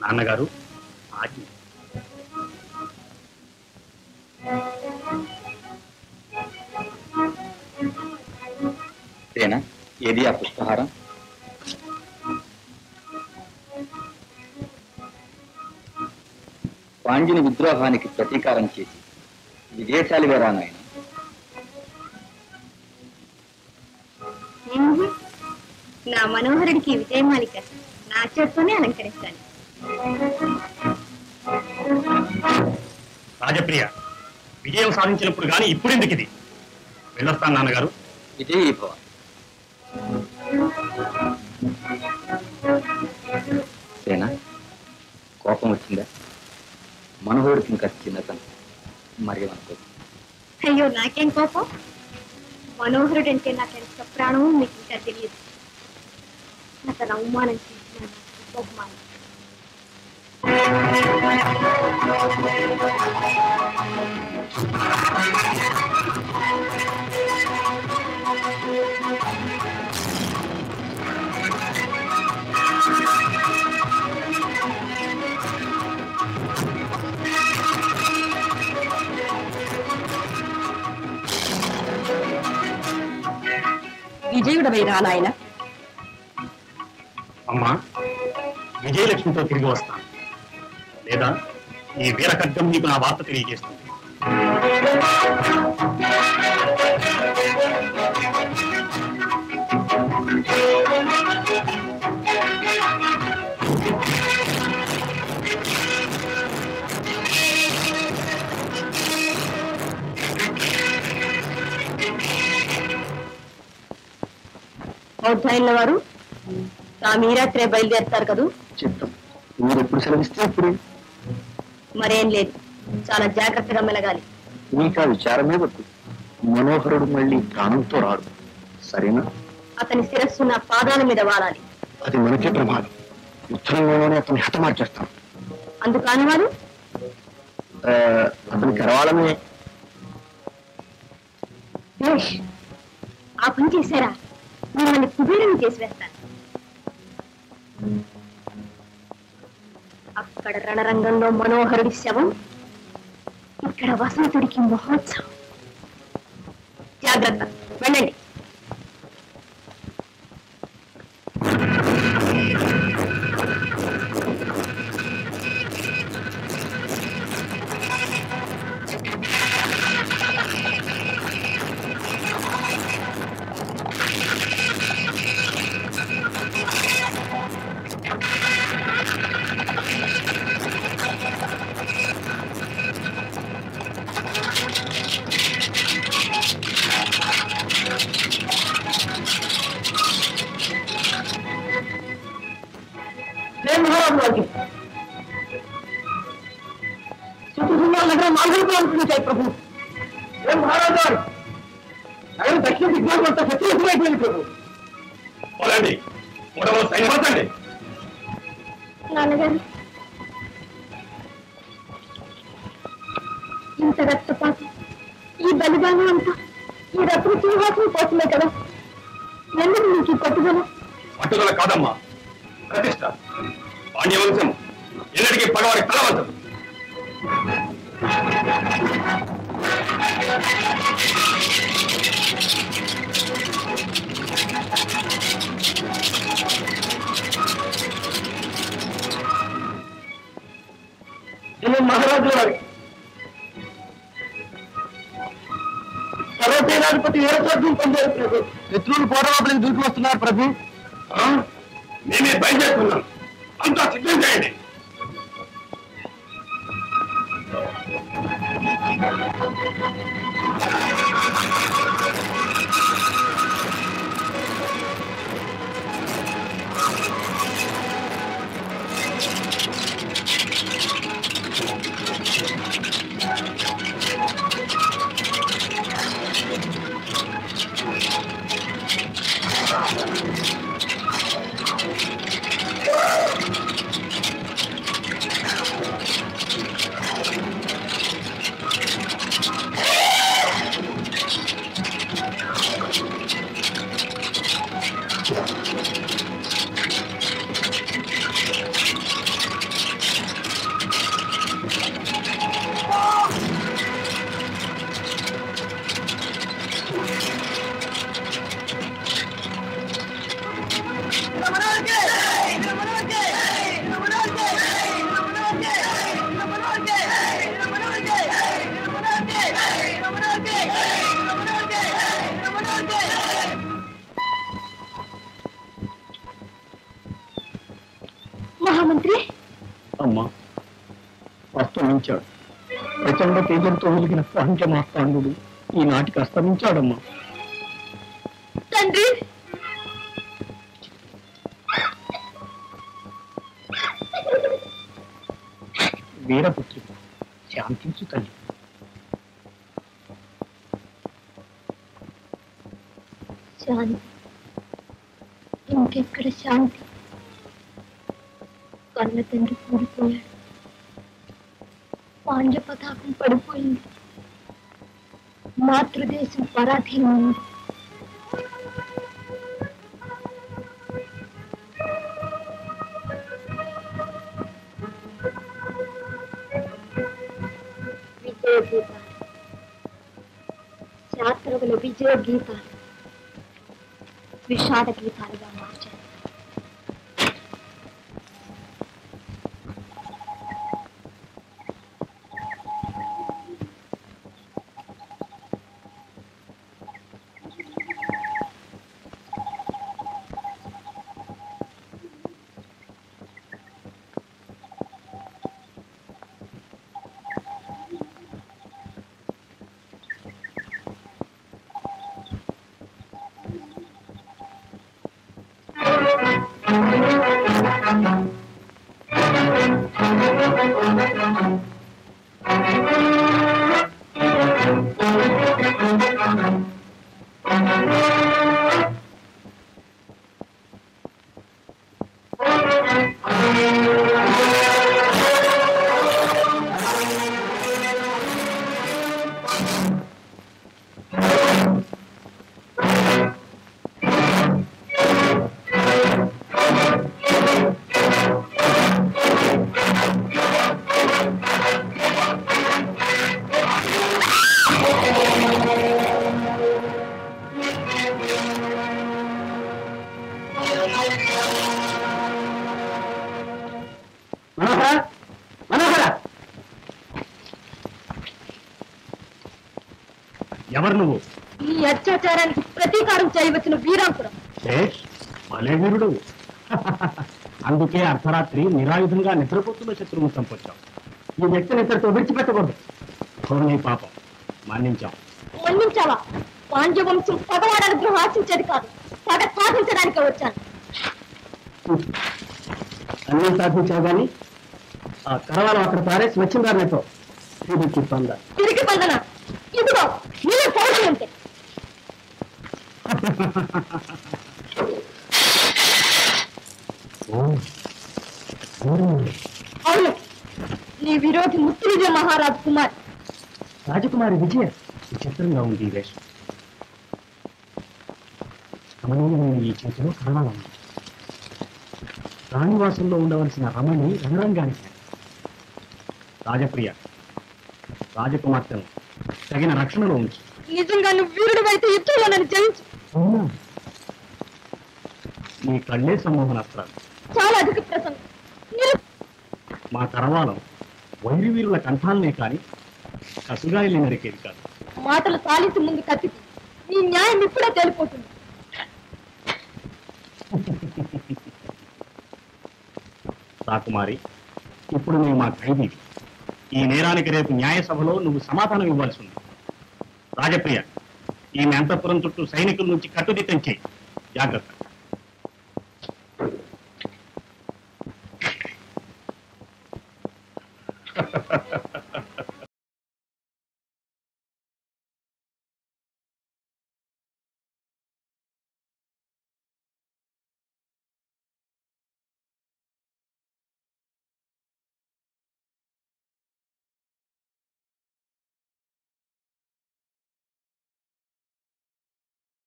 నాన్నగారు ఆజ్ఞ. సేనా, ఏది ఆ పుష్పహారం? పాండ్యుని విద్రోహానికి ప్రతీకారం చేసి విదేశాలు వేరా నాయన? నా మనోహరుడికి విజయమాలిక నా చేత్తోనే అలంకరిస్తాను. రాజప్రియ, విజయం సాధించినప్పుడు గాని ఇప్పుడు ఎందుకు ఇది? వెళ్ళొస్తాను నాన్నగారు. విజయీ భవ. సేనా, కోపం వచ్చిందా? మనోహరుడికి ఇంకా చిన్నతనం, మరేమనుకో. అయ్యో, నాకేం కోపం? మనోహరుడు అంటే నాకెంత ప్రాణమో మీకు ఇంకా తెలియదు. అతను అవమానం చేసిన బహుమానం. విజయుడవై రా నాయన. అమ్మా, విజయలక్ష్మితో తిరిగి వస్తాను, లేదా ఈ వీరఖడ్గం నీకు నా వార్త తెలియజేస్తుంది. బౌద్ధాయిల వారు మీరాత్రే బయలుదేరుతారు కదూ? చెప్తాం, మీరు ఎప్పుడు సెలవిస్తే అప్పుడు. మరేం లేదు, చాలా జాగ్రత్తగా మెలగాలి. ఇంకా విచారమే వద్దు. మనోహరుడు మళ్ళీ ప్రాణంతో రాడు, సరేనా? అతని శిరస్సు నా పాదాల మీద వాలాలి. అది మనకే ప్రమాదం. ఉత్తరంలోనే అతన్ని హతమార్చేస్తాం. అందుకని వారు అతని కరవాలమే. ఆ పని చేశారా? మిమ్మల్ని కుబేరుని చేసి వేస్తాను. అక్కడ రణరంగంలో మనోహరుడి శవం, ఇక్కడ వసంతుడికి మహోత్సవం. జాగ్రత్త, వెళ్ళండి. ప్రభు, ఏం మహారాజు గారు, నగరం దక్షిణ దిగ్భాగం అంతా శత్రువైపోయింది ప్రభు. నాన్నగారు, ఇంత రక్తపాతం, ఈ బలిదానం అంతా ఈ రత్న సింహాసనం కోసమే కదా. ఎందుకు మీకు ఈ పట్టుదల? పట్టుదల కాదమ్మా, ప్రతిష్ట. పాండ్యవంశం ఎన్నటికీ పగవారికి తలవంతం. మహారాజు గారి సర్వసేనాధిపతి ఏ స్వర్గం పొందారు ప్రభు. శత్రువులు కోటలోపలికి దూకి వస్తున్నారు ప్రభు. నేనే బయలుదేరుతున్నాను, అంతా సిద్ధం చేయండి. మహామంత్రి అమ్మా అస్తమించాడు. ప్రచండ తేజంతో వెలిగిన పాండ్యమాస్తాండు ఈనాటికి అస్తమించాడమ్మా. తండ్రి వీరపుత్రి శాంతించు తల్లి. శాంతి ఇంకెక్కడ శాంతి? కన్న తండ్రి కూలిపోయాడు, పాండ్య పతాకం పడిపోయింది, మాతృదేశం పరాధీనమైంది. విజయ గీతాలు, శాస్త్రముల విజయ గీతాలు విషాద గీతాలుగా మార్చారు. ఎవరు నువ్వు? ఈ అత్యాచారానికి ప్రతీకారం చేయవచ్చిన వీరాంకురం. భలే వీరుడు. అందుకే అర్ధరాత్రి నిరాయుధంగా నిద్రపోతున్న శత్రువును చంపొచ్చాం. ఈ వ్యక్తిని ఇద్దరితో విడిచిపెట్టకూడదు. నీ పాపం మన్నించాం. మన్నించావా? పాండ్యవంశం పగవాడ అనుగ్రహం ఆశించేది కాదు, పగ సాధించడానికి వచ్చాను. అన్నం సాధించావు కానీ ఆ కరవాలం అక్కడ పారేసి వచ్చిందారితో తిరిగి బంధన ఇదిగో నీళ్ళు పోటీ ఉంటే. అవును, నీ విరోధి ముత్తు విజయ మహారాజు కుమార్. రాజకుమారి విజయ విచిత్రంగా ఉంది ఈ వేషం. రమణీయమైన ఈ చేతిలో కరణాలు ఉంది. రాణివాసంలో ఉండవలసిన రమణి రణరంగానికి. రాజప్రియ రాజకుమార్తెను తగిన రక్షణలో ఉంచు. నిజంగా నువ్వు వీరుడు అయితే యుద్ధంలో నన్ను జయించు. నీ కళ్ళే సమ్మోహనాస్త్రాలు. చాలా అధిక ప్రసంగం. మా కరవాలం వైరి వీరుల కంఠాలనే కాని కసుగాయల్ని నరికేది కాదు. మాటలు సాలించి ముందు కత్తి. నీ న్యాయం ఇప్పుడే తేలిపోతుంది. రాకుమారి, ఇప్పుడు నువ్వు మా ఖైదీ. ఈ నేరానికి రేపు న్యాయసభలో నువ్వు సమాధానం ఇవ్వాల్సి ఉంది. రాజప్రియ, ఈ అంతఃపురం చుట్టూ సైనికుల నుంచి కట్టుదిట్టం చేయి. జాగ్రత్త.